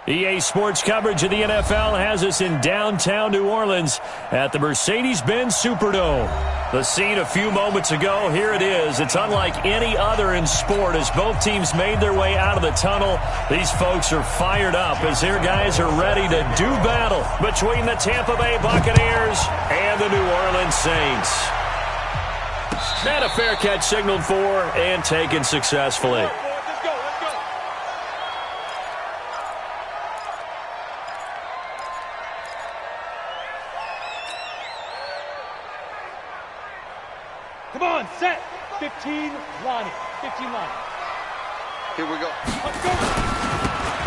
EA Sports coverage of the NFL has us in downtown New Orleans at the Mercedes-Benz Superdome. The scene a few moments ago, here it is. It's unlike any other in sport as both teams made their way out of the tunnel. These folks are fired up as their guys are ready to do battle between the Tampa Bay Buccaneers and the New Orleans Saints. And a fair catch signaled for and taken successfully. Come on, set. 15 line. 15 line. Here we go. Let's go.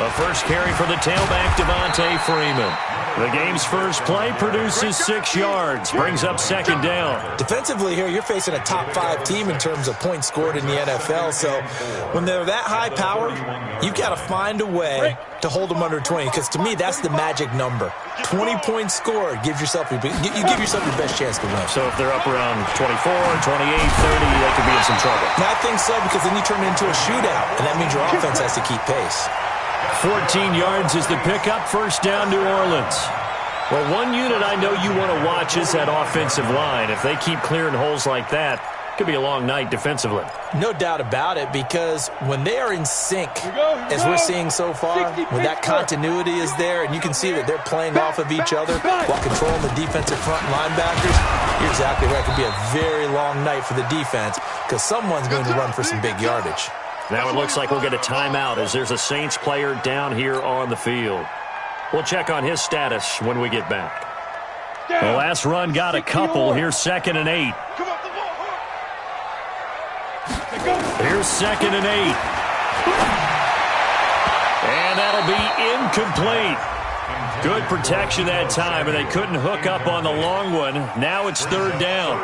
The first carry for the tailback, Devontae Freeman. The game's first play produces 6 yards, brings up second down. Defensively here, you're facing a top-5 team in terms of points scored in the NFL. So when they're that high power, you've got to find a way to hold them under 20. Because to me, that's the magic number. 20 points scored gives yourself you give yourself your best chance to win. So if they're up around 24, 28, 30, they could be in some trouble. I think so, because then you turn it into a shootout, and that means your offense has to keep pace. 14 yards is the pickup, first down New Orleans. Well, one unit I know you want to watch is that offensive line. If they keep clearing holes like that, it could be a long night defensively. No doubt about it, because when they are in sync, as we're seeing so far, when that continuity is there, and you can see that they're playing off of each other while controlling the defensive front linebackers, you're exactly right. It could be a very long night for the defense because someone's going to run for some big yardage. Now it looks like we'll get a timeout as there's a Saints player down here on the field. We'll check on his status when we get back. The last run got a couple. Here's 2nd and 8. Here's 2nd and 8. And that'll be incomplete. Good protection that time, and they couldn't hook up on the long one. Now it's 3rd down.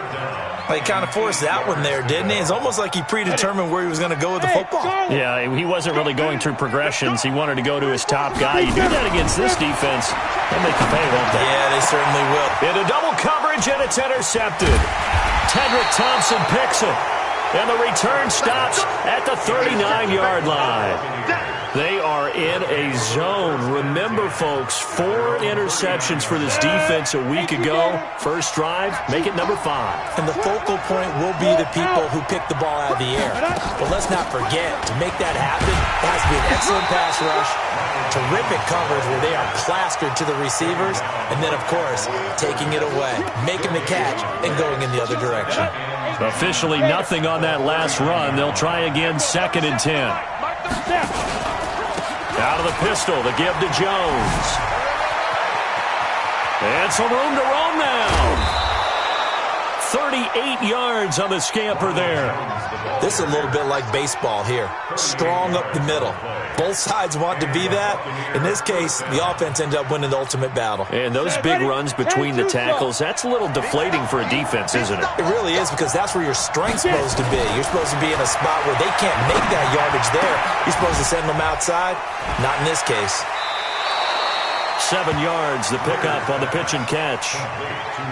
He kind of forced that one there, didn't he? It's almost like he predetermined where he was going to go with the football. Yeah, he wasn't really going through progressions. He wanted to go to his top guy. You do that against this defense, they'll make you pay, won't they? Yeah, they certainly will. Into double coverage, and it's intercepted. Tedrick Thompson picks it, and the return stops at the 39-yard line. They are in a zone. Remember, folks, 4 interceptions for this defense a week ago. First drive, make it number 5. And the focal point will be the people who pick the ball out of the air. But let's not forget, to make that happen, it has to be an excellent pass rush, terrific coverage where they are plastered to the receivers, and then, of course, taking it away, making the catch, and going in the other direction. Officially nothing on that last run. They'll try again, 2nd and 10. Out of the pistol, the give to Jones. And some room to roam now. 38 yards on the scamper there. This is a little bit like baseball here. Strong up the middle. Both sides want to be that. In this case, the offense ended up winning the ultimate battle. And those big runs between the tackles, that's a little deflating for a defense, isn't it? It really is, because that's where your strength's supposed to be. You're supposed to be in a spot where they can't make that yardage there. You're supposed to send them outside. Not in this case. 7 yards, the pickup on the pitch and catch.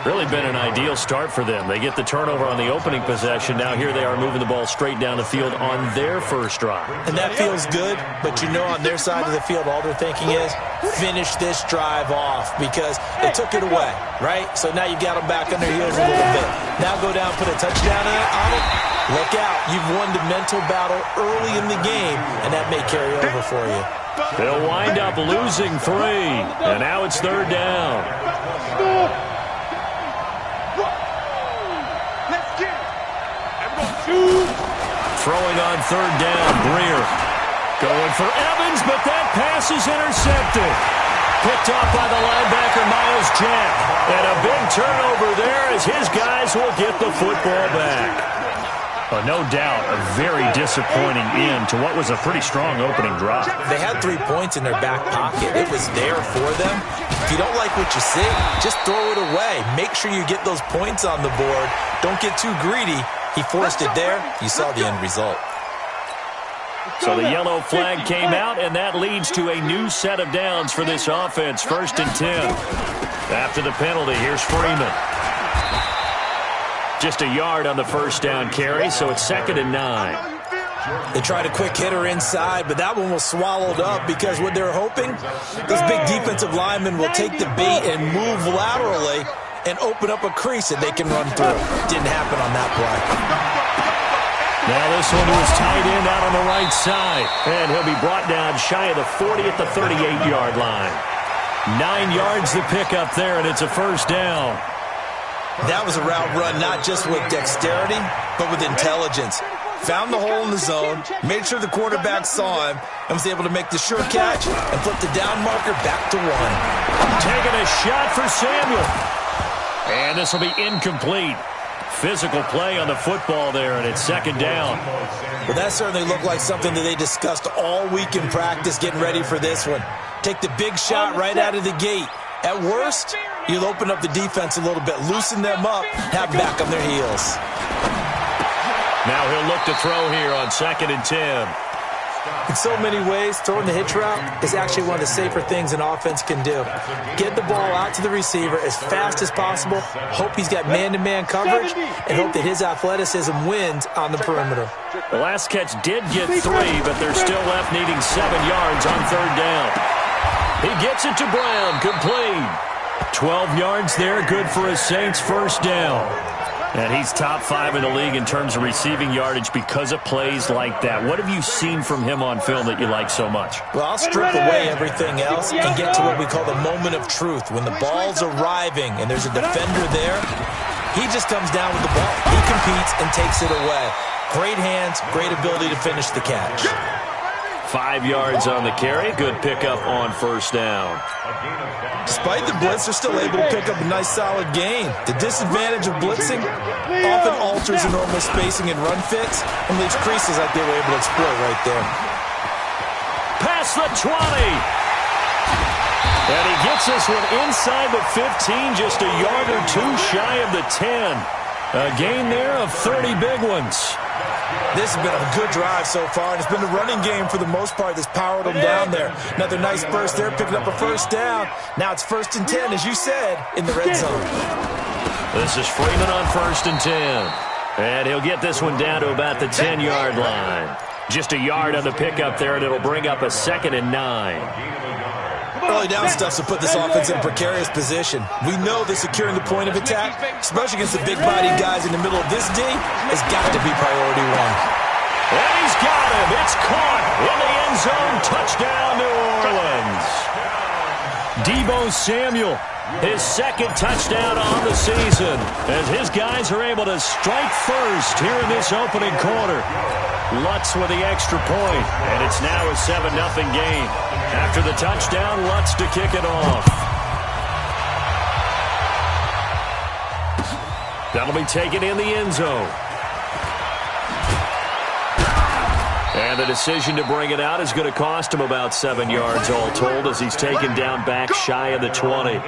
Really been an ideal start for them. They get the turnover on the opening possession. Now here they are moving the ball straight down the field on their first drive. And that feels good, but you know on their side of the field, all they're thinking is, finish this drive off, because they took it away, right? So now you got them back on their heels a little bit. Now go down, put a touchdown on it. Look out. You've won the mental battle early in the game, and that may carry over for you. They'll wind up losing 3, and now it's 3rd down. Throwing on 3rd down, Greer. Going for Evans, but that pass is intercepted. Picked off by the linebacker, Miles Jack. And a big turnover there as his guys will get the football back. No doubt, a very disappointing end to what was a pretty strong opening drive. They had 3 points in their back pocket. It was there for them. If you don't like what you see, just throw it away. Make sure you get those points on the board. Don't get too greedy. He forced it there. You saw the end result. So the yellow flag came out, and that leads to a new set of downs for this offense. 1st and 10. After the penalty, here's Freeman. Just a yard on the first down carry, so it's 2nd and 9. They tried a quick hitter inside, but that one was swallowed up because what they're hoping, those big defensive linemen will take the bait and move laterally and open up a crease that they can run through. Didn't happen on that play. Now this one was tight end out on the right side. And he'll be brought down shy of the 40 at the 38-yard line. 9 yards to pick up there, and it's a first down. That was a route run not just with dexterity, but with intelligence. Found the hole in the zone, made sure the quarterback saw him, and was able to make the sure catch and flip the down marker back to 1. Taking a shot for Samuel. And this will be incomplete. Physical play on the football there, and it's second down. Well, that certainly looked like something that they discussed all week in practice getting ready for this one. Take the big shot right out of the gate. At worst, you'll open up the defense a little bit, loosen them up, have them back on their heels. Now he'll look to throw here on 2nd and 10. In so many ways, throwing the hitch route is actually one of the safer things an offense can do. Get the ball out to the receiver as fast as possible, hope he's got man-to-man coverage, and hope that his athleticism wins on the perimeter. The last catch did get 3, but they're still left needing 7 yards on 3rd down. He gets it to Brown, complete. 12 yards there, good for a Saints first down. And he's top 5 in the league in terms of receiving yardage because of plays like that. What have you seen from him on film that you like so much? Well, I'll strip away everything else and get to what we call the moment of truth. When the ball's arriving and there's a defender there, he just comes down with the ball. He competes and takes it away. Great hands, great ability to finish the catch. 5 yards on the carry. Good pickup on first down. Despite the blitz, they're still able to pick up a nice, solid gain. The disadvantage of blitzing often alters the normal spacing and run fits and leaves creases like they were able to exploit right there. Past the 20. And he gets this one inside the 15, just a yard or 2 shy of the 10. A gain there of 30 big ones. This has been a good drive so far, and it's been the running game for the most part that's powered them down there. Another nice burst there, picking up a first down. Now it's 1st and 10, as you said, in the red zone. This is Freeman on 1st and 10. And he'll get this one down to about the 10-yard line. Just a yard on the pickup there, and it'll bring up a 2nd and 9. Early down stuff to put this offense in a precarious position. We know that securing the point of attack, especially against the big-bodied guys in the middle of this D, has got to be priority 1. And he's got him. It's caught in the end zone. Touchdown, New Orleans. Deebo Samuel, his 2nd touchdown on the season, as his guys are able to strike first here in this opening quarter. Lutz with the extra point, and it's now a 7-0 game. After the touchdown, Lutz to kick it off. That'll be taken in the end zone. And the decision to bring it out is going to cost him about 7 yards all told, as he's taken down back shy of the 20.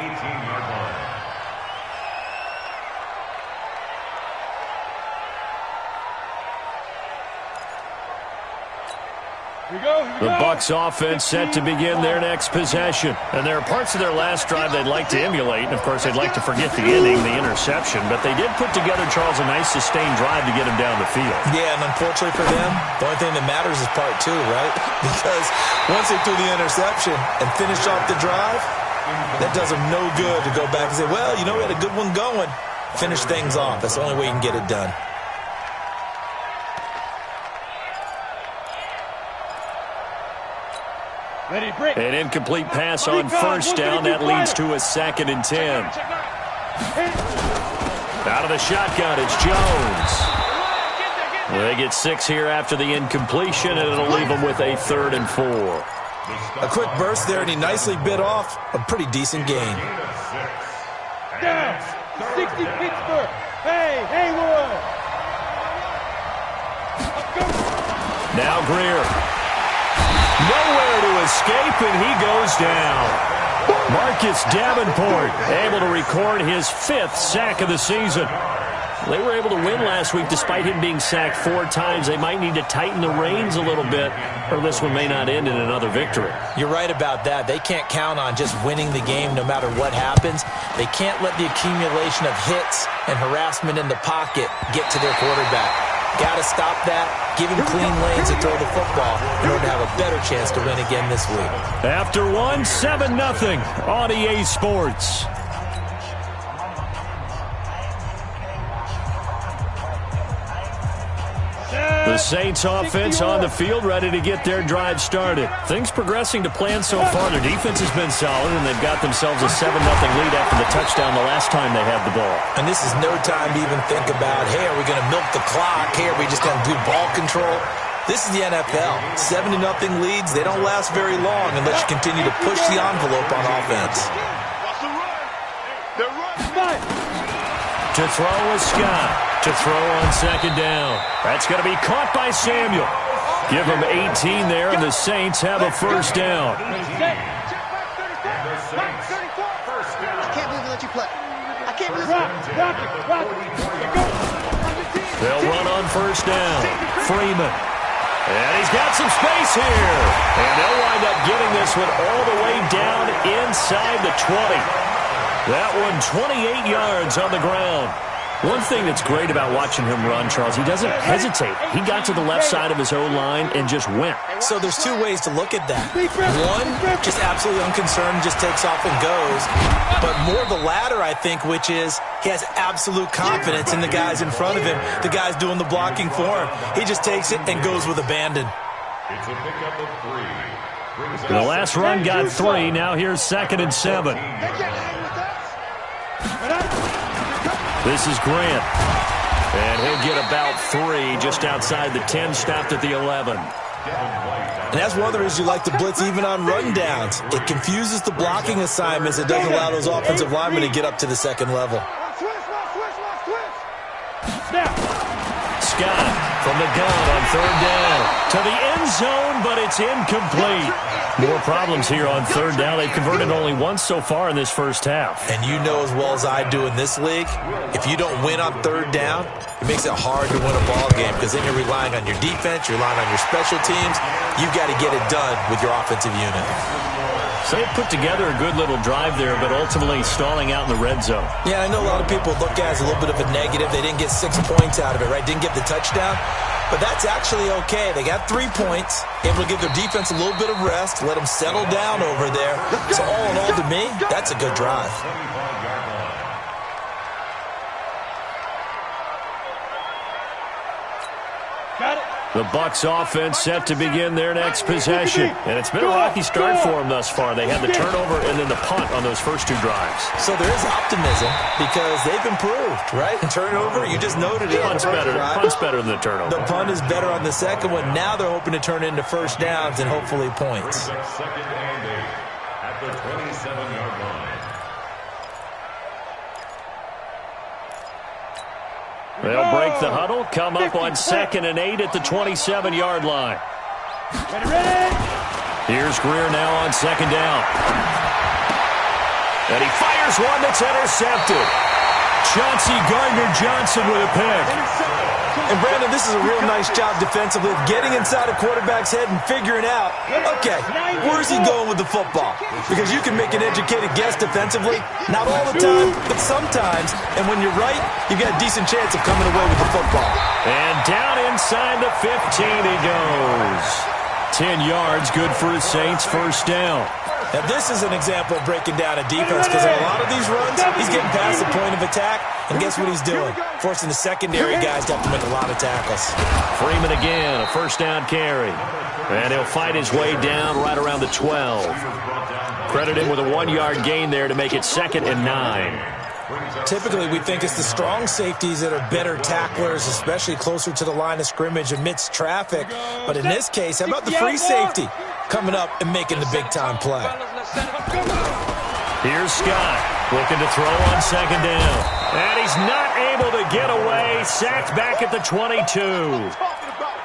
The Bucs offense set to begin their next possession. And there are parts of their last drive they'd like to emulate. And, of course, they'd like to forget the ending, the interception. But they did put together, Charles, a nice sustained drive to get him down the field. Yeah, and unfortunately for them, the only thing that matters is part 2, right? Because once they threw the interception and finished off the drive, that does them no good to go back and say, well, you know, we had a good one going. Finish things off. That's the only way you can get it done. An incomplete pass on first down. That leads to a 2nd and 10. Out of the shotgun, it's Jones. They get 6 here after the incompletion, and it'll leave them with a 3rd and 4. A quick burst there, and he nicely bit off a pretty decent gain. Down. 60 Pittsburgh. Hey, Haywood. Now Greer. Nowhere to escape, and he goes down. Marcus Davenport able to record his 5th sack of the season. They were able to win last week despite him being sacked 4 times. They might need to tighten the reins a little bit, or this one may not end in another victory. You're right about that. They can't count on just winning the game no matter what happens. They can't let the accumulation of hits and harassment in the pocket get to their quarterback. Got to stop that, Give him clean lanes to throw the football in order to have a better chance to win again this week. After one, 7-0 on EA Sports. The Saints offense on the field, ready to get their drive started. Things progressing to plan so far. Their defense has been solid, and they've got themselves a 7-0 lead after the touchdown the last time they had the ball. And this is no time to even think about, hey, are we going to milk the clock? Hey, are we just going to do ball control? This is the NFL. 7-0 leads, they don't last very long unless you continue to push the envelope on offense. To throw is Scott. To throw on second down. That's going to be caught by Samuel. Give him 18 there, and the Saints have a first down. I can't believe they let you play. I can't believe They'll run on first down. Freeman. And he's got some space here. And they'll wind up getting this one all the way down inside the 20. That one 28 yards on the ground. One thing that's great about watching him run, Charles, he doesn't hesitate. He got to the left side of his O-line and just went. So there's two ways to look at that. One, just absolutely unconcerned, just takes off and goes. But more the latter, I think, which is he has absolute confidence in the guys in front of him, the guys doing the blocking for him. He just takes it and goes with abandon. It's a pickup of 3. The last run got 3. Now here's 2nd and 7. This is Grant. And he'll get about 3 just outside the 10, stopped at the 11. And that's one of the reasons you like to blitz even on run downs. It confuses the blocking assignments. It doesn't allow those offensive linemen to get up to the second level. Scott from the gun on 3rd down. To the end zone, but it's incomplete. More problems here on 3rd down. They've converted only once so far in this first half. And you know as well as I do in this league, if you don't win on 3rd down, it makes it hard to win a ball game because then you're relying on your defense, you're relying on your special teams. You've got to get it done with your offensive unit. So they put together a good little drive there, but ultimately stalling out in the red zone. Yeah, I know a lot of people look at it as a little bit of a negative. They didn't get 6 points out of it, right? Didn't get the touchdown. But that's actually okay. They got 3 points, able to give their defense a little bit of rest, let them settle down over there. So all in all, to me, that's a good drive. The Bucs offense set to begin their next possession. And it's been a rocky start for them thus far. They had the turnover and then the punt on those first 2 drives. So there is optimism because they've improved, right? Turnover, you just noted it. Punt's better than the turnover. The punt is better on the second one. Now they're hoping to turn into first downs and hopefully points. 2nd and 8 at the 27-yard line. They'll break the huddle, come up on 2nd and 8 at the 27-yard line. Here's Greer now on 2nd down. And he fires one that's intercepted. Chauncey Gardner-Johnson with a pick. And, Brandon, this is a real nice job defensively of getting inside a quarterback's head and figuring out, okay, where's he going with the football? Because you can make an educated guess defensively. Not all the time, but sometimes. And when you're right, you've got a decent chance of coming away with the football. And down inside the 15 he goes. 10 yards, good for the Saints, first down. Now, this is an example of breaking down a defense because in a lot of these runs, he's getting past the point of attack, and guess what he's doing? Forcing the secondary guys to have to make a lot of tackles. Freeman again, a first down carry. And he'll fight his way down right around the 12. Credit him with a 1-yard gain there to make it 2nd and 9. Typically, we think it's the strong safeties that are better tacklers, especially closer to the line of scrimmage amidst traffic. But in this case, how about the free safety coming up and making the big-time play? Here's Scott looking to throw on 2nd down. And he's not able to get away. Sacked back at the 22.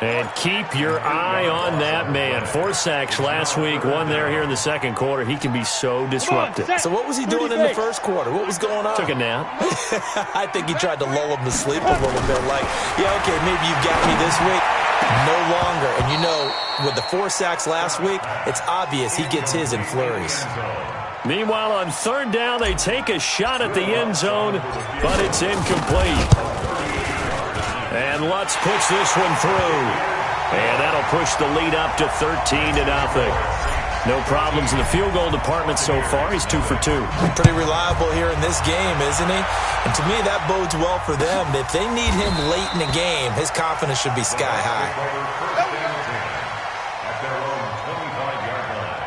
And keep your eye on that man. 4 sacks last week, 1 there here in the second quarter. He can be so disruptive. So what was he doing in the first quarter? What was going on? Took a nap. I think he tried to lull him to sleep a little bit. Like, yeah, okay, maybe you got me this week. No longer. And you know, with the 4 sacks last week, it's obvious he gets his in flurries. Meanwhile, on 3rd down, they take a shot at the end zone, but it's incomplete. And Lutz puts this one through. And that'll push the lead up to 13-0. No problems in the field goal department so far. He's 2 for 2. Pretty reliable here in this game, isn't he? And to me, that bodes well for them. If they need him late in the game, his confidence should be sky high. At their own 25-yard line.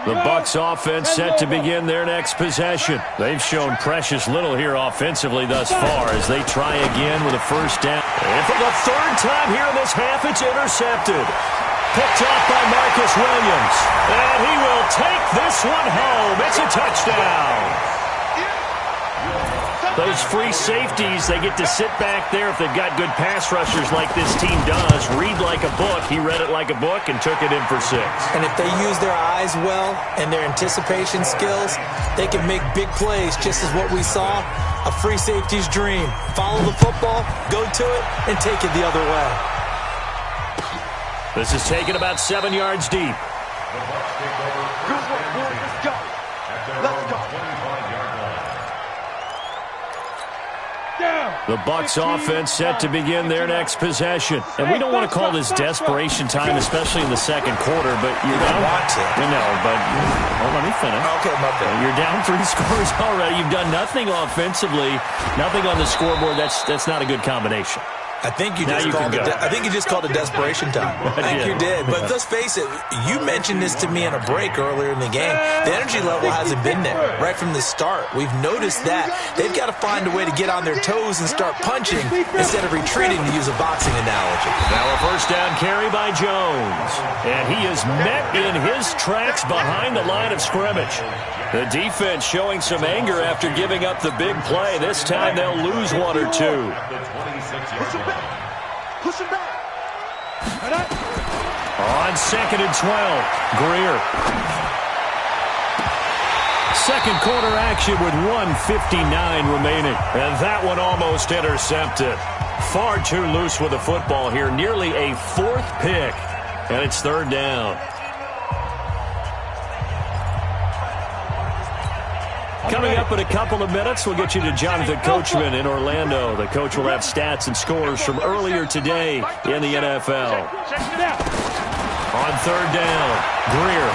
The Bucs offense set to begin their next possession. They've shown precious little here offensively thus far as they try again with a first down. And for the third time here in this half, it's intercepted. Picked off by Marcus Williams. And he will take this one home. It's a touchdown. Those free safeties, they get to sit back there if they've got good pass rushers like this team does. Read like a book. He read it like a book and took it in for 6. And if they use their eyes well and their anticipation skills, they can make big plays, just as what we saw. A free safety's dream. Follow the football, go to it, and take it the other way. This is taken about 7 yards deep. The Bucs take over. Let's go. Let's go. 25-yard line. The Bucs offense set to begin their next possession. And we don't want to call this desperation time, especially in the second quarter, but you don't want to. No, but let me finish. Okay, my bad. You're down 3 scores already. You've done nothing offensively, nothing on the scoreboard. That's not a good combination. I think you just called it desperation time. I think you did. But let's face it, you mentioned this to me in a break earlier in the game. The energy level hasn't been there right from the start. We've noticed that. They've got to find a way to get on their toes and start punching instead of retreating, to use a boxing analogy. Now a first down carry by Jones. And he is met in his tracks behind the line of scrimmage. The defense showing some anger after giving up the big play. This time they'll lose 1 or 2. Push him back. Push him back. On 2nd and 12, Greer. Second quarter action with 1:59 remaining. And that one almost intercepted. Far too loose with the football here. Nearly a 4th pick. And it's 3rd down. Coming up in a couple of minutes, we'll get you to Jonathan Coachman in Orlando. The coach will have stats and scores from earlier today in the NFL. On 3rd down, Greer.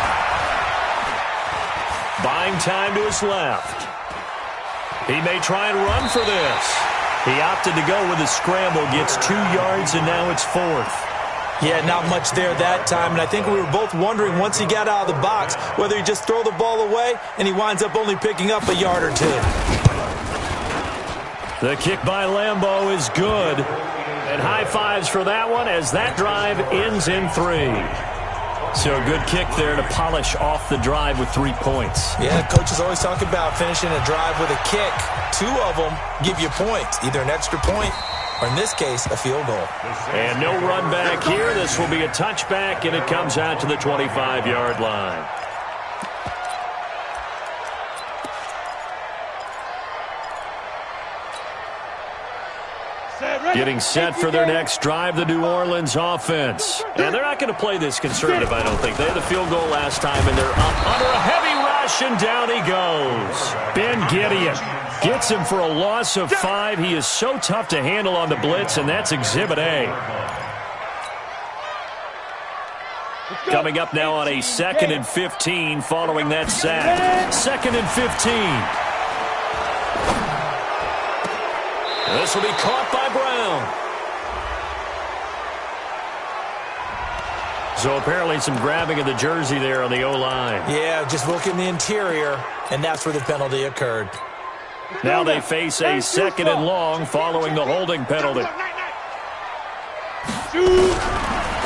Buying time to his left. He may try and run for this. He opted to go with a scramble, gets 2 yards, and now it's 4th. Yeah, not much there that time, and I think we were both wondering once he got out of the box whether he just throw the ball away, and he winds up only picking up a yard or 2. The kick by Lambeau is good, and high fives for that one as that drive ends in 3. So a good kick there to polish off the drive with 3 points. Yeah, coaches always talk about finishing a drive with a kick. 2 of them give you points, either an extra point or in this case, a field goal. And no run back here. This will be a touchback, and it comes out to the 25-yard line. Getting set for their next drive, the New Orleans offense. And they're not going to play this conservative, I don't think. They had the field goal last time, and they're up under a heavy rush, and down he goes. Ben Gideon gets him for a loss of 5. He is so tough to handle on the blitz, and that's Exhibit A. Coming up now on a 2nd and 15 following that sack. 2nd and 15. This will be caught by Brown. So apparently some grabbing of the jersey there on the O-line. Yeah, just look in the interior, and that's where the penalty occurred. Now they face a 2nd and long following the holding penalty.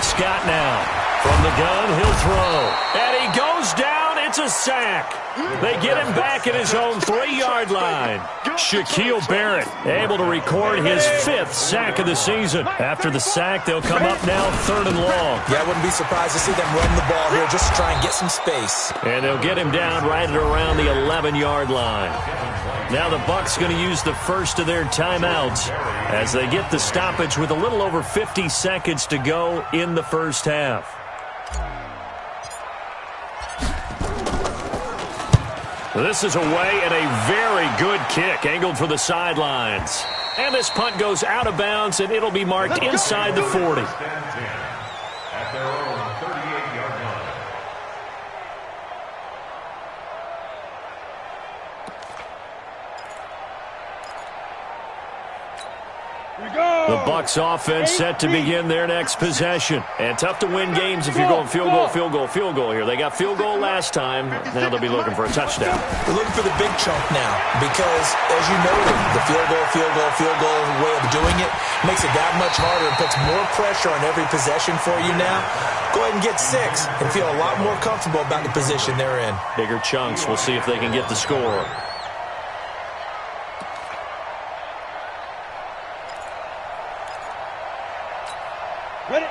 Scott now from the gun, he'll throw. And he goes down, it's a sack. They get him back at his own 3-yard line. Shaquille Barrett able to record his 5th sack of the season. After the sack, they'll come up now 3rd and long. Yeah, I wouldn't be surprised to see them run the ball here just to try and get some space. And they'll get him down right at around the 11-yard line. Now the Bucs going to use the first of their timeouts as they get the stoppage with a little over 50 seconds to go in the first half. This is away and a very good kick angled for the sidelines. And this punt goes out of bounds, and it'll be marked inside the 40. At their own 38-yard line. The Bucs offense set to begin their next possession. And tough to win games if you're going field goal here. They got field goal last time. Now they'll be looking for a touchdown. They're looking for the big chunk now because, as you noted, the field goal way of doing it makes it that much harder and puts more pressure on every possession for you now. Go ahead and get 6 and feel a lot more comfortable about the position they're in. Bigger chunks. We'll see if they can get the score.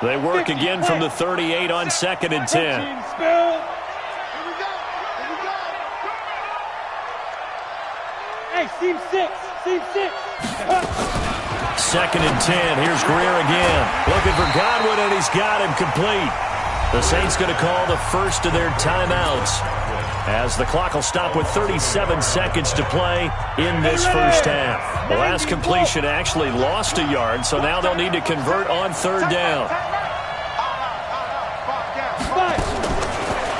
They work again from the 38 on 2nd and 10. Here we go. Hey, seam 6. 2nd and 10. Here's Greer again. Looking for Godwin, and he's got him complete. The Saints going to call the first of their timeouts as the clock will stop with 37 seconds to play in this first half. The last completion actually lost a yard, so now they'll need to convert on 3rd down.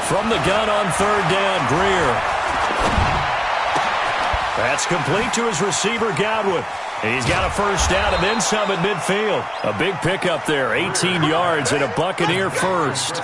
From the gun on 3rd down, Greer. That's complete to his receiver, Godwin. And he's got a first down and then some at midfield. A big pickup there, 18 yards and a Buccaneer first.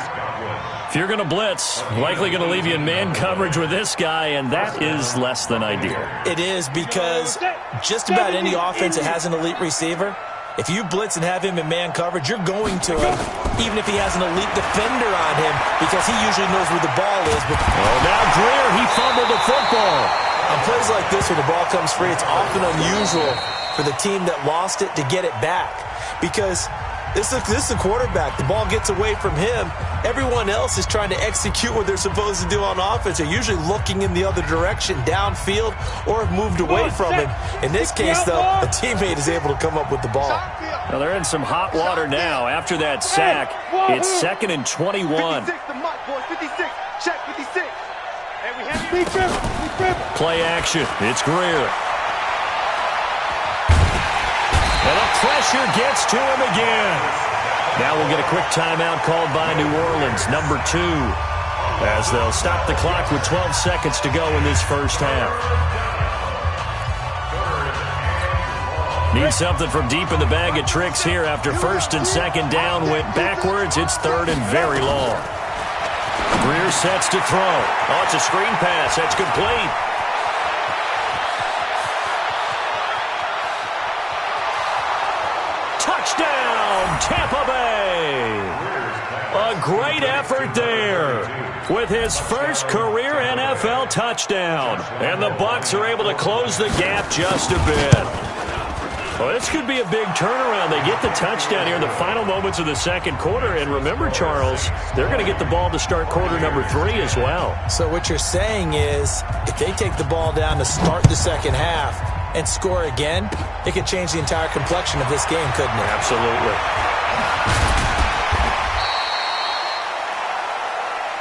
If you're going to blitz, likely going to leave you in man coverage with this guy, and that is less than ideal. It is because just about any offense that has an elite receiver, if you blitz and have him in man coverage, you're going to him, even if he has an elite defender on him, because he usually knows where the ball is. But now Greer, he fumbled the football. On plays like this, when the ball comes free, it's often unusual for the team that lost it to get it back, because this is the quarterback. The ball gets away from him. Everyone else is trying to execute what they're supposed to do on offense. They're usually looking in the other direction, downfield, or have moved away from him. In this case, though, a teammate is able to come up with the ball. Now they're in some hot water now. After that sack, it's 2nd and 21. 56, the mark, boys. 56. Check 56. Hey, we have you. Play action. It's Greer. And the pressure gets to him again. Now we'll get a quick timeout called by New Orleans, number 2, as they'll stop the clock with 12 seconds to go in this first half. Need something from deep in the bag of tricks here after 1st and 2nd down went backwards. It's 3rd and very long. Greer sets to throw. Oh, it's a screen pass. That's complete. Touchdown, Tampa Bay. A great effort there with his first career NFL touchdown. And the Bucs are able to close the gap just a bit. Well, this could be a big turnaround. They get the touchdown here in the final moments of the 2nd quarter. And remember, Charles, they're going to get the ball to start quarter number 3 as well. So what you're saying is if they take the ball down to start the 2nd half and score again, it could change the entire complexion of this game, couldn't it? Absolutely.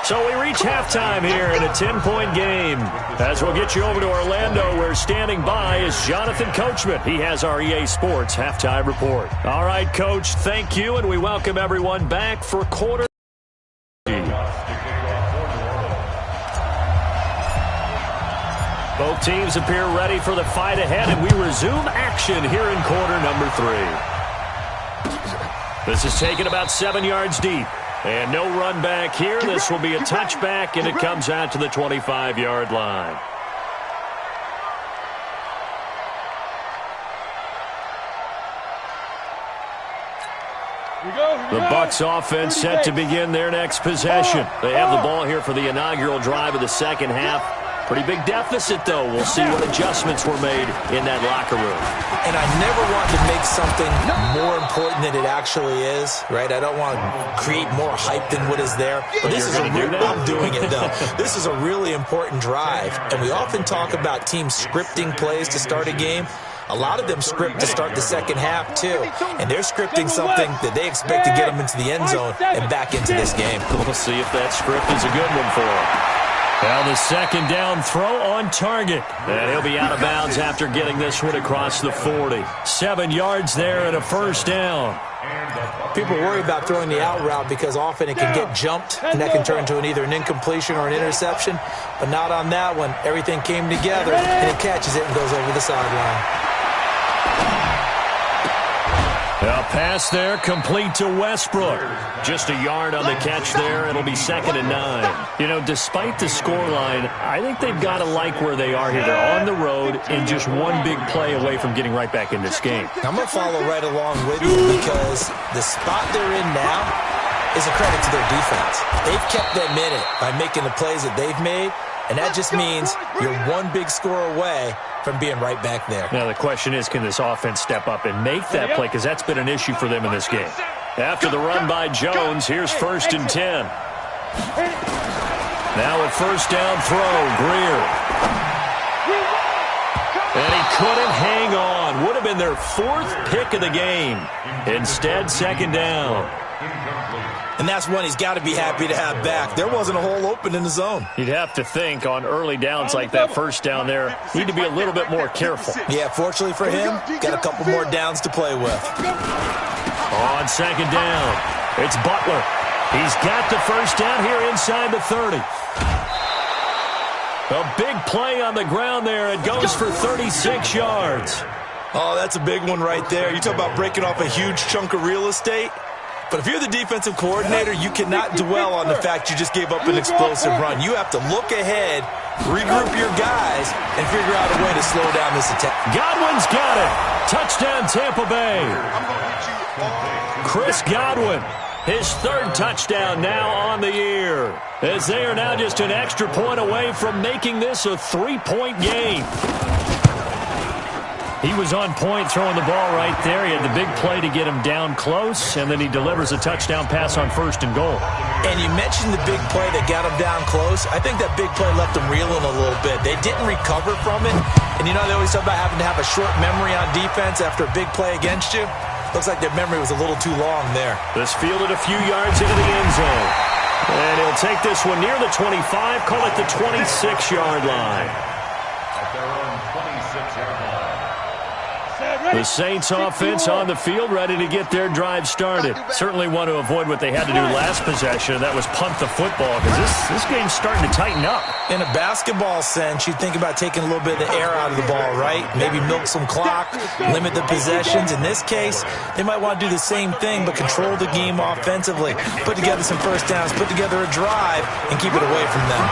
So we reach halftime here in a 10-point game. As we'll get you over to Orlando, where standing by is Jonathan Coachman. He has our EA Sports halftime report. All right, Coach, thank you, and we welcome everyone back for quarter. Both teams appear ready for the fight ahead, and we resume action here in quarter number 3. This is taken about 7 yards deep. And no run back here. This will be a touchback, and it comes out to the 25-yard line. The Bucs offense set to begin their next possession. They have the ball here for the inaugural drive of the 2nd half. Pretty big deficit, though. We'll see what adjustments were made in that locker room. And I never want to make something more important than it actually is, right? I don't want to create more hype than what is there. But this is I'm doing it, though. This is a really important drive. And we often talk about teams scripting plays to start a game. A lot of them script to start the 2nd half, too. And they're scripting something that they expect to get them into the end zone and back into this game. We'll see if that script is a good one for them. Now the second down throw on target. And he'll be out of bounds after getting this one across the 40. 7 yards there and a first down. People worry about throwing the out route because often it can get jumped, and that can turn into either an incompletion or an interception. But not on that one. Everything came together, and he catches it and goes over the sideline. A pass there, complete to Westbrook. Just a yard on the catch there. It'll be 2nd and 9. You know, despite the scoreline, I think they've got to like where they are here. They're on the road and just one big play away from getting right back in this game. I'm going to follow right along with you because the spot they're in now is a credit to their defense. They've kept them in it by making the plays that they've made, and that just means you're one big score away from being right back there. Now the question is, can this offense step up and make that play? Because that's been an issue for them in this game. After the run by Jones, here's 1st and 10. Now a first down throw, Greer. And he couldn't hang on. Would have been their 4th pick of the game. Instead, 2nd down. And that's one he's got to be happy to have back. There wasn't a hole open in the zone. You'd have to think on early downs like that first down there, need to be a little bit more careful. Yeah, fortunately for him, got a couple more downs to play with. On 2nd down, it's Butler. He's got the first down here inside the 30. A big play on the ground there. It goes for 36 yards. Oh, that's a big one right there. You talk about breaking off a huge chunk of real estate. But if you're the defensive coordinator, you cannot dwell on the fact you just gave up an explosive run. You have to look ahead, regroup your guys, and figure out a way to slow down this attack. Godwin's got it. Touchdown, Tampa Bay. Chris Godwin, his 3rd touchdown now on the year, as they are now just an extra point away from making this a 3-point game. He was on point throwing the ball right there. He had the big play to get him down close, and then he delivers a touchdown pass on 1st and goal. And you mentioned the big play that got him down close. I think that big play left him reeling a little bit. They didn't recover from it. And you know, they always talk about having to have a short memory on defense after a big play against you. Looks like their memory was a little too long there. This fielded a few yards into the end zone. And he'll take this one near the 25, call it the 26-yard line. At their own 26-yard line. The Saints offense on the field, ready to get their drive started. Certainly want to avoid what they had to do last possession, and that was punt the football, because this game's starting to tighten up. In a basketball sense, you think about taking a little bit of the air out of the ball, right? Maybe milk some clock, limit the possessions. In this case, they might want to do the same thing, but control the game offensively. Put together some first downs, put together a drive, and keep it away from them.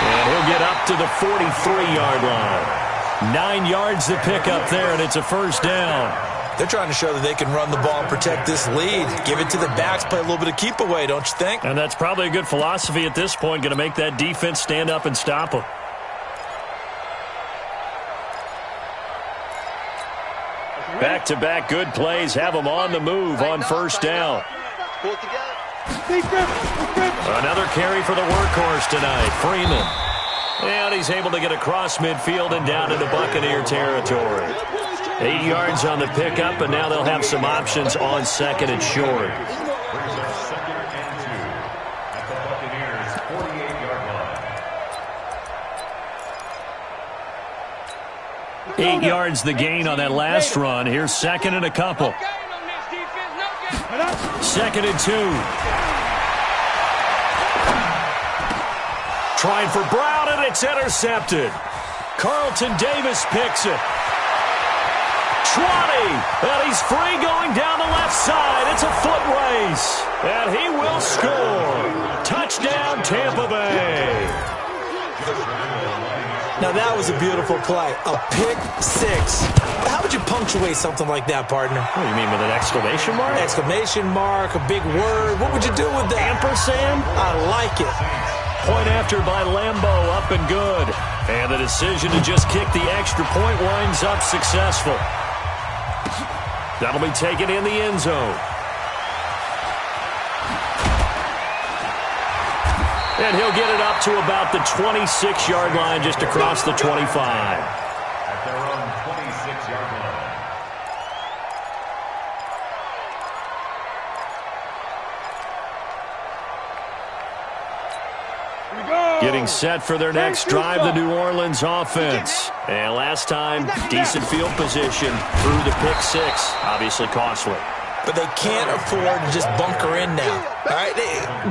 And he'll get up to the 43-yard line. 9 yards to pick up there, and it's a first down. They're trying to show that they can run the ball and protect this lead. Give it to the backs, play a little bit of keep away, don't you think? And that's probably a good philosophy at this point, going to make that defense stand up and stop them. Back-to-back good plays have them on the move on first down. Pull it together. Another carry for the workhorse tonight, Freeman. And he's able to get across midfield and down into Buccaneer territory. 8 yards on the pickup, and now they'll have some options on 2nd and short. 8 yards the gain on that last run. Here's 2nd and a couple. 2nd and 2. Trying for Brown, and it's intercepted. Carlton Davis picks it. 20, and he's free going down the left side. It's a foot race, and he will score. Touchdown, Tampa Bay. Now, that was a beautiful play. A pick six. How would you punctuate something like that, partner? What do you mean, with an exclamation mark? Exclamation mark, a big word. What would you do with that? Ampersand? I like it. Point after by Lambo, up and good. And the decision to just kick the extra point winds up successful. That'll be taken in the end zone. And he'll get it up to about the 26-yard line, just across the 25. At their own 26-yard line. Getting set for their next drive, the New Orleans offense. And last time, decent field position through the pick six. Obviously costly. But they can't afford to just bunker in now. All right,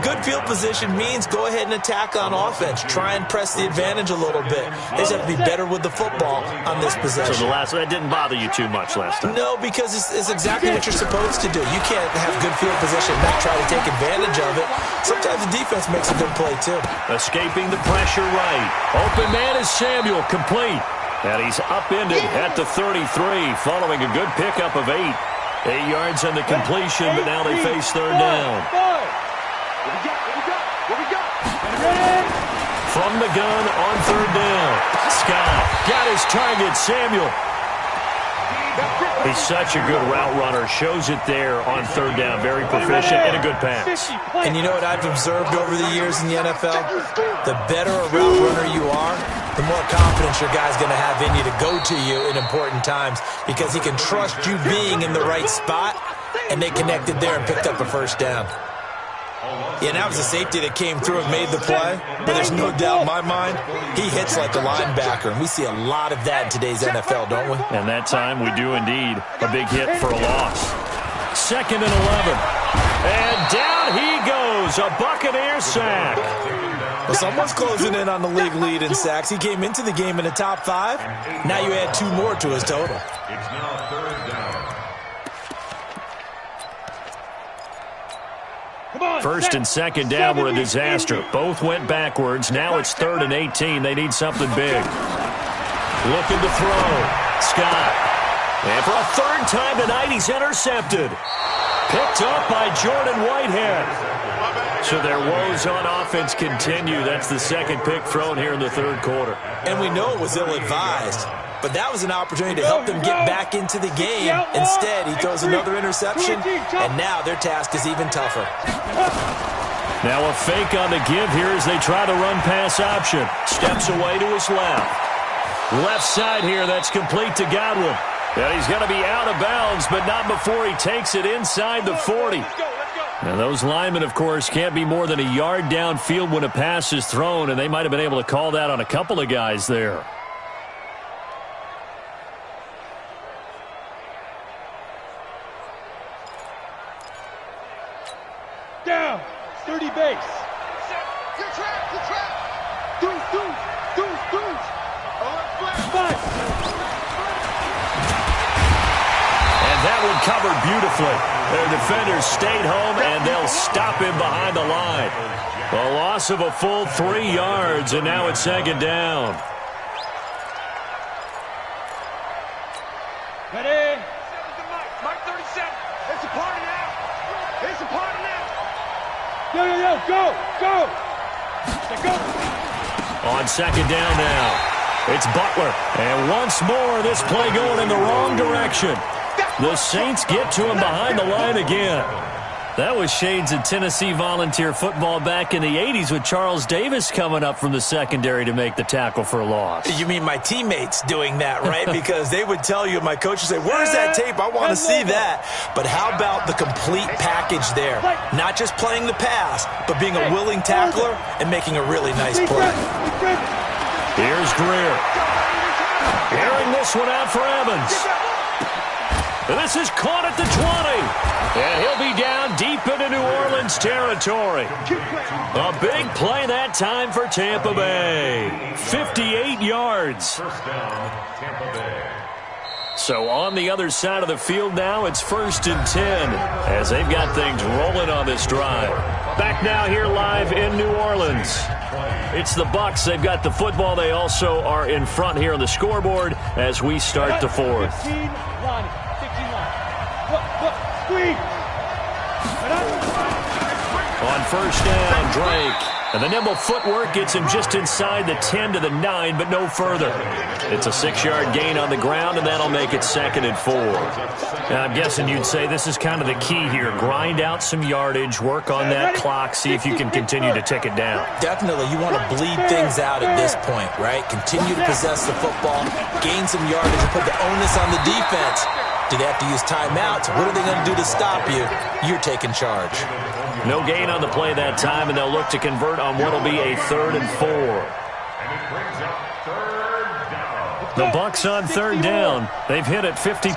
good field position means go ahead and attack on offense. Try and press the advantage a little bit. They just have to be better with the football on this possession. So that didn't bother you too much last time? No, because it's exactly what you're supposed to do. You can't have good field position and not try to take advantage of it. Sometimes the defense makes a good play, too. Escaping the pressure right. Open man is Samuel, complete. And he's upended at the 33, following a good pickup of 8. 8 yards on the completion, but now they face third down. From the gun on third down. Scott got his target, Samuel. He's such a good route runner. Shows it there on third down. Very proficient and a good pass. And you know what I've observed over the years in the NFL? The better a route runner you are, the more confidence your guy's going to have in you to go to you in important times because he can trust you being in the right spot, and they connected there and picked up a first down. Yeah, and that was a safety that came through and made the play, but there's no doubt in my mind he hits like a linebacker, and we see a lot of that in today's NFL, don't we? And that time we do indeed. A big hit for a loss. 2nd and 11. And down he goes. A Buccaneer sack. Well, someone's closing in on the league lead in sacks. He came into the game in the top 5. Now you add 2 more to his total. It's now third down. 1st and 2nd down were a disaster. Both went backwards. Now it's 3rd and 18. They need something big. Looking to throw. Scott. And for a 3rd time tonight, he's intercepted. Picked up by Jordan Whitehead. So their woes on offense continue. That's the 2nd pick thrown here in the 3rd quarter. And we know it was ill-advised. But that was an opportunity to help them get back into the game. Instead, he throws another interception, and now their task is even tougher. Now a fake on the give here as they try to run pass option. Steps away to his left. Left side here, that's complete to Godwin. And he's going to be out of bounds, but not before he takes it inside the 40. Now those linemen, of course, can't be more than a yard downfield when a pass is thrown, and they might have been able to call that on a couple of guys there. Down. 30 base. Good trap. Good trap. Deuce. Five. And that one covered beautifully. Their defenders stayed home, and they'll stop him behind the line. A loss of a full 3 yards, and now it's 2nd down. Ready? Mark 37. It's a party now. It's a party now. Yo, go. Go. On 2nd down now, it's Butler. And once more, this play going in the wrong direction. The Saints get to him behind the line again. That was shades of Tennessee Volunteer football back in the 80s with Charles Davis coming up from the secondary to make the tackle for a loss. You mean my teammates doing that, right? Because they would tell you, my coach would say, where's that tape? I want to see that. But how about the complete package there? Not just playing the pass, but being a willing tackler and making a really nice play. Here's Greer. Airing this one out for Evans. And this is caught at the 20. And he'll be down deep into New Orleans territory. A big play that time for Tampa Bay. 58 yards. First down, Tampa Bay. So on the other side of the field now, it's 1st and 10 as they've got things rolling on this drive. Back now here live in New Orleans. It's the Bucs. They've got the football. They also are in front here on the scoreboard as we start the 4th. 15 line. 15 line. Look. Squeeze. On 1st down, Drake. And the nimble footwork gets him just inside the 10 to the 9, but no further. It's a 6-yard gain on the ground, and that'll make it 2nd and 4. Now, I'm guessing you'd say this is kind of the key here. Grind out some yardage, work on that clock, see if you can continue to tick it down. Definitely, you want to bleed things out at this point, right? Continue to possess the football, gain some yardage, and put the onus on the defense. Do they have to use timeouts? What are they going to do to stop you? You're taking charge. No gain on the play that time, and they'll look to convert on what will be a 3rd and 4. And it brings up 3rd down. The Bucs on 3rd down. They've hit it 50%,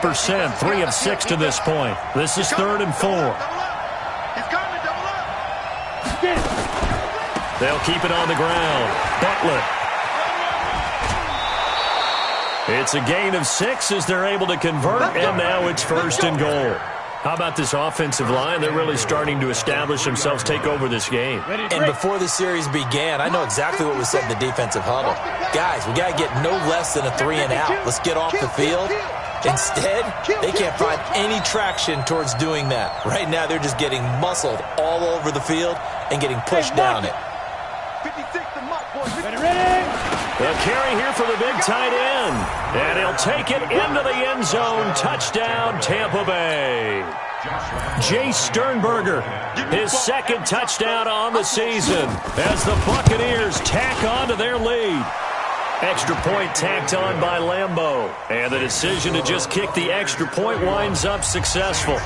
3 of 6 to this point. This is 3rd and 4. He's coming, double up. They'll keep it on the ground. Butler. It's a gain of 6 as they're able to convert, and now it's 1st and goal. How about this offensive line? They're really starting to establish themselves, take over this game. And before the series began, I know exactly what was said in the defensive huddle. Guys, we got to get no less than a 3 and out. Let's get off the field. Instead, they can't find any traction towards doing that. Right now, they're just getting muscled all over the field and getting pushed down it. 56 to Muck, boys. The carry here for the big tight end. And he'll take it into the end zone. Touchdown, Tampa Bay. Jay Sternberger, his 2nd touchdown on the season as the Buccaneers tack on to their lead. Extra point tacked on by Lambeau. And the decision to just kick the extra point winds up successful.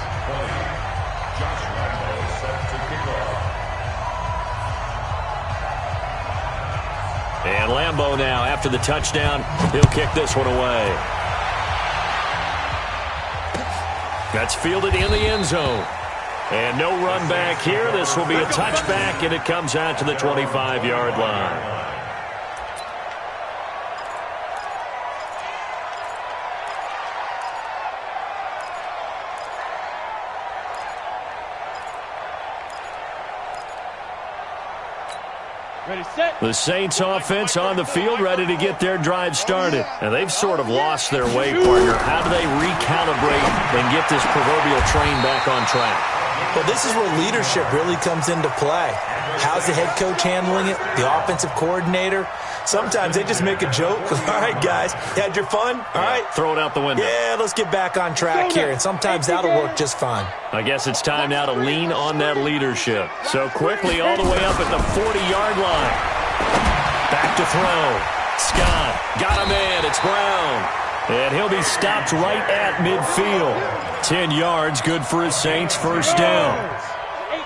And Lambeau now, after the touchdown, he'll kick this one away. That's fielded in the end zone. And no run back here. This will be a touchback, and it comes out to the 25-yard line. Ready, set. The Saints offense on the field, ready to get their drive started. And they've sort of lost their way, partner. How do they recalibrate and get this proverbial train back on track? Well, this is where leadership really comes into play. How's the head coach handling it? The offensive coordinator? Sometimes they just make a joke. All right, guys, you had your fun? All right. Throw it out the window. Yeah, let's get back on track here. And sometimes that'll work just fine. I guess it's time now to lean on that leadership. So quickly all the way up at the 40-yard line. Back to throw. Scott got him in. It's Brown. And he'll be stopped right at midfield. 10 yards, good for his Saints, 1st down.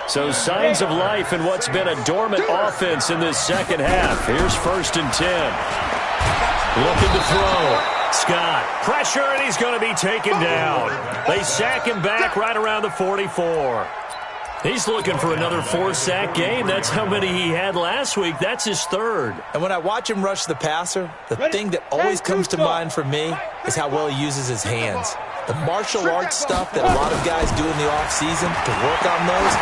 So signs of life in what's been a dormant offense in this second half. Here's 1st and 10. Looking to throw. Scott, pressure, and he's going to be taken down. They sack him back right around the 44. He's looking for another 4-sack game. That's how many he had last week. That's his 3rd. And when I watch him rush the passer, the thing that always comes to mind for me is how well he uses his hands. The martial arts stuff that a lot of guys do in the offseason to work on those,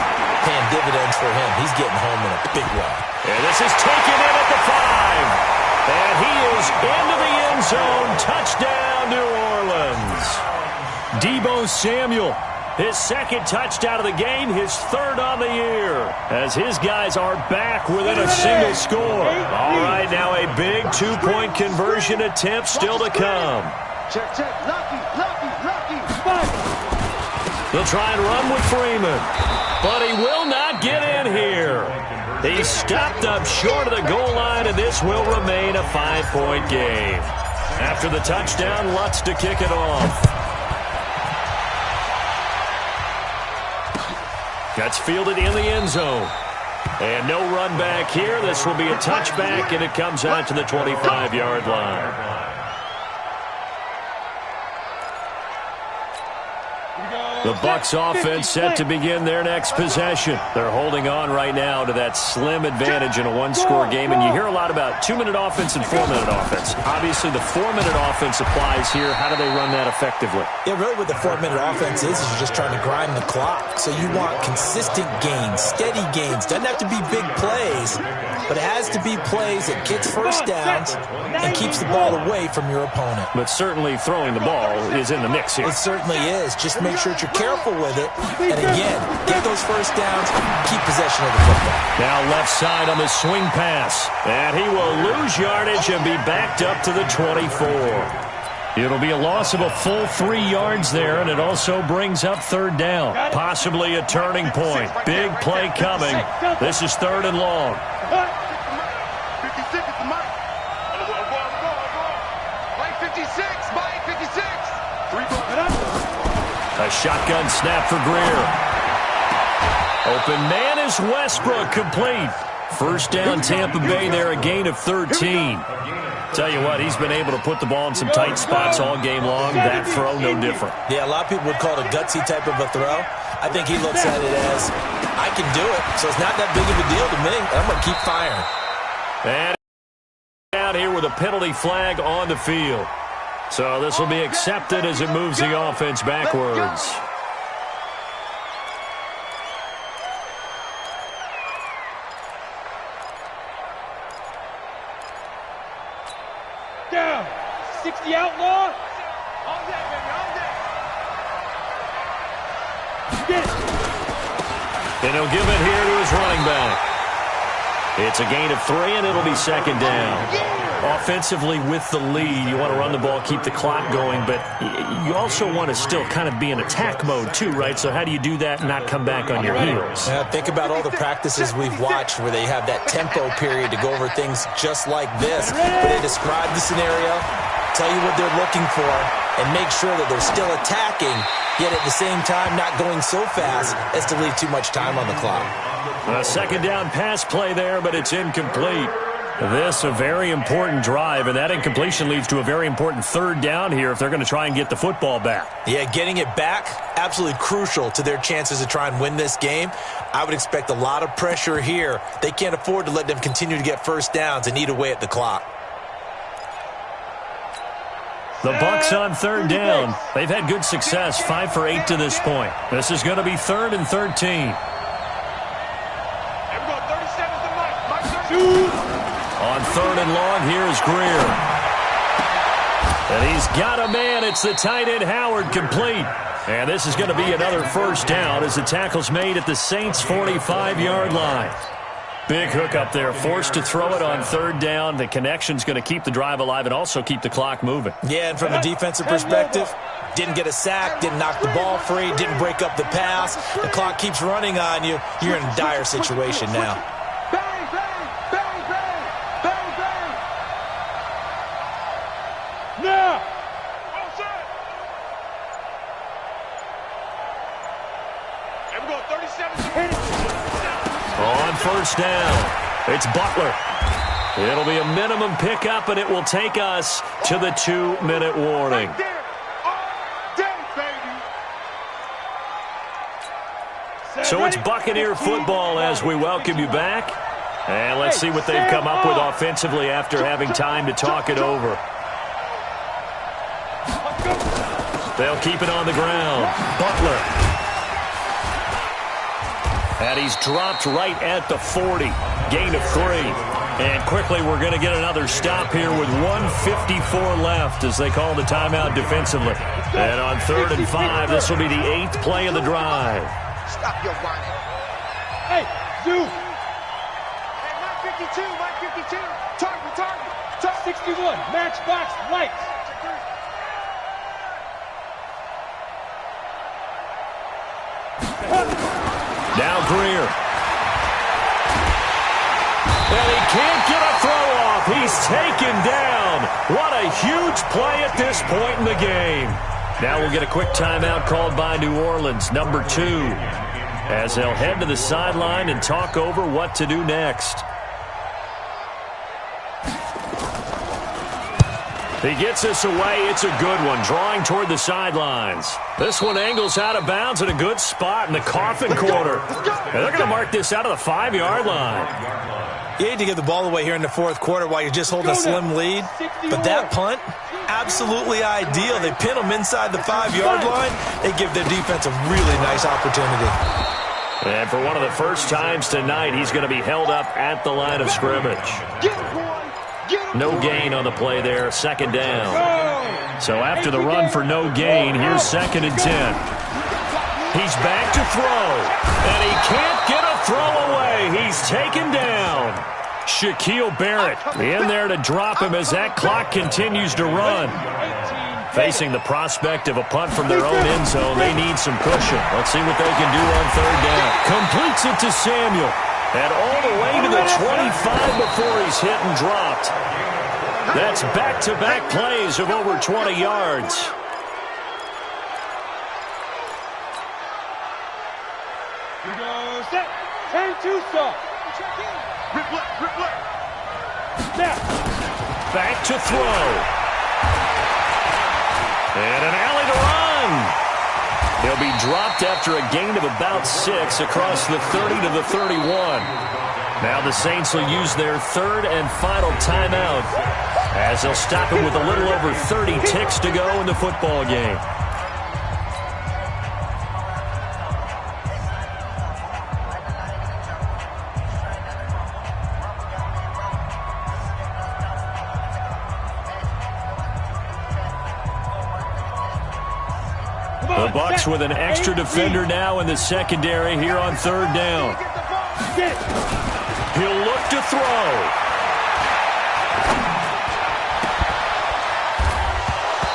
paying dividends for him. He's getting home in a big way. And this is taken in at the 5. And he is into the end zone. Touchdown, New Orleans. Deebo Samuel, his 2nd touchdown of the game, his 3rd on the year, as his guys are back within a single score. All right, now a big 2-point conversion attempt still to come. Check, check. Lucky. They'll try and run with Freeman, but he will not get in here. He's stopped up short of the goal line, and this will remain a 5-point game. After the touchdown, Lutz to kick it off. That's fielded in the end zone. And no run back here. This will be a touchback, and it comes out to the 25-yard line. The Bucs offense set to begin their next possession. They're holding on right now to that slim advantage in a 1-score game. And you hear a lot about 2-minute offense and 4-minute offense. Obviously, the 4-minute offense applies here. How do they run that effectively? Yeah, really what the 4-minute offense is you're just trying to grind the clock. So you want consistent gains, steady gains. Doesn't have to be big plays, but it has to be plays that gets 1st downs and keeps the ball away from your opponent. But certainly throwing the ball is in the mix here. It certainly is. Just make sure that you're careful with it. And again, get those 1st downs, keep possession of the football. Now left side on the swing pass. And he will lose yardage and be backed up to the 24. It'll be a loss of a full 3 yards there, and it also brings up 3rd down. Possibly a turning point. Big play coming. This is 3rd and long. 56 at the mic. Mike 56. Mike 56. 3 A shotgun snap for Greer. Open man is Westbrook, complete. First down, Tampa Bay there, a gain of 13. Tell you what, he's been able to put the ball in some tight spots all game long. That throw, no different. Yeah, a lot of people would call it a gutsy type of a throw. I think he looks at it as, I can do it, so it's not that big of a deal to me. I'm going to keep firing. And out here with a penalty flag on the field. So this will be accepted as it moves the offense backwards. Down. 60 outlaw. On deck, baby, on deck. Get it. And he'll give it here to his running back. It's a gain of 3, and it'll be second down. Offensively with the lead, you want to run the ball, keep the clock going, but you also want to still kind of be in attack mode too, right? So how do you do that and not come back on your heels? Yeah, think about all the practices we've watched where they have that tempo period to go over things just like this, where they describe the scenario, tell you what they're looking for, and make sure that they're still attacking, yet at the same time not going so fast as to leave too much time on the clock. A second down pass play there, but it's incomplete. This a very important drive, and that incompletion leads to a very important third down here if they're going to try and get the football back. Yeah, getting it back, absolutely crucial to their chances to try and win this game. I would expect a lot of pressure here. They can't afford to let them continue to get first downs and eat away at the clock. The Bucs on third down. They've had good success, 5 for 8 to this point. This is going to be 3rd and 13. On 3rd and long, here's Greer. And he's got a man. It's the tight end, Howard, complete. And this is going to be another first down as the tackle's made at the Saints' 45-yard line. Big hook up there, forced to throw it on 3rd down. The connection's going to keep the drive alive and also keep the clock moving. Yeah, and from a defensive perspective, didn't get a sack, didn't knock the ball free, didn't break up the pass. The clock keeps running on you. You're in a dire situation now. On first down, it's Butler. It'll be a minimum pickup, and it will take us to the 2-minute warning. So it's Buccaneer football as we welcome you back. And let's see what they've come up with offensively after having time to talk it over. They'll keep it on the ground. Butler. And he's dropped right at the 40. Gain of 3. And quickly we're going to get another stop here with 1:54 left as they call the timeout defensively. And on 3rd and 5, this will be the 8th play of the drive. Stop your whining. Hey, Zoo. Hey, Mike 52, Mike 52. Target. 61, matchbox lights. Now Greer. And he can't get a throw off. He's taken down. What a huge play at this point in the game. Now we'll get a quick timeout called by New Orleans, number 2, as they'll head to the sideline and talk over what to do next. He gets this away. It's a good one, drawing toward the sidelines. This one angles out of bounds in a good spot in the coffin corner. And they're going to mark this out of the 5-yard line. You hate to give the ball away here in the 4th quarter while you're just holding a slim lead. But that punt, absolutely ideal. They pin them inside the 5-yard line. They give their defense a really nice opportunity. And for one of the first times tonight, he's going to be held up at the line of scrimmage. No gain on the play there, 2nd down. So after the run for no gain, here's 2nd and 10. He's back to throw, and he can't get a throw away. He's taken down. Shaquille Barrett in there to drop him as that clock continues to run. Facing the prospect of a punt from their own end zone, they need some cushion. Let's see what they can do on 3rd down. Completes it to Samuel. And all the way to the 25 before he's hit and dropped. That's back-to-back plays of over 20 yards. Here goes set. 82 stop. Rip left. Snap. Back to throw. And an alley to run. He'll be dropped after a gain of about 6 across the 30 to the 31. Now the Saints will use their third and final timeout as they'll stop him with a little over 30 ticks to go in the football game. The Bucs with an extra defender now in the secondary here on third down. He'll look to throw.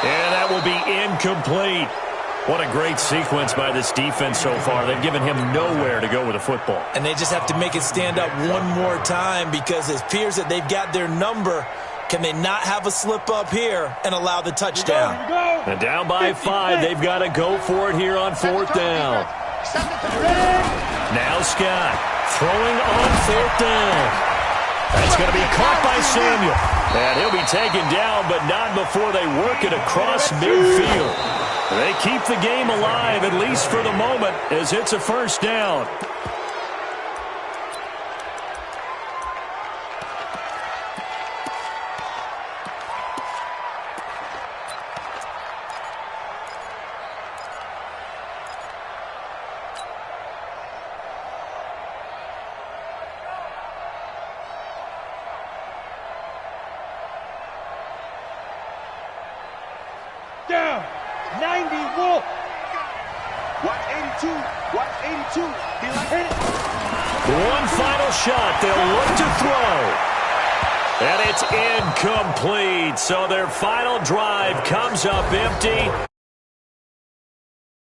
And that will be incomplete. What a great sequence by this defense so far. They've given him nowhere to go with the football. And they just have to make it stand up one more time because it appears that they've got their number. Can they not have a slip up here and allow the touchdown? And down by 5, they've got to go for it here on fourth down. Now Scott throwing on fourth down. That's going to be caught by Samuel. And he'll be taken down, but not before they work it across midfield. They keep the game alive, at least for the moment, as it's a first down. Down. 90 Wolf. Watch 82. Watch 82. He like it. One final shot. They'll look to throw. And it's incomplete. So their final drive comes up empty.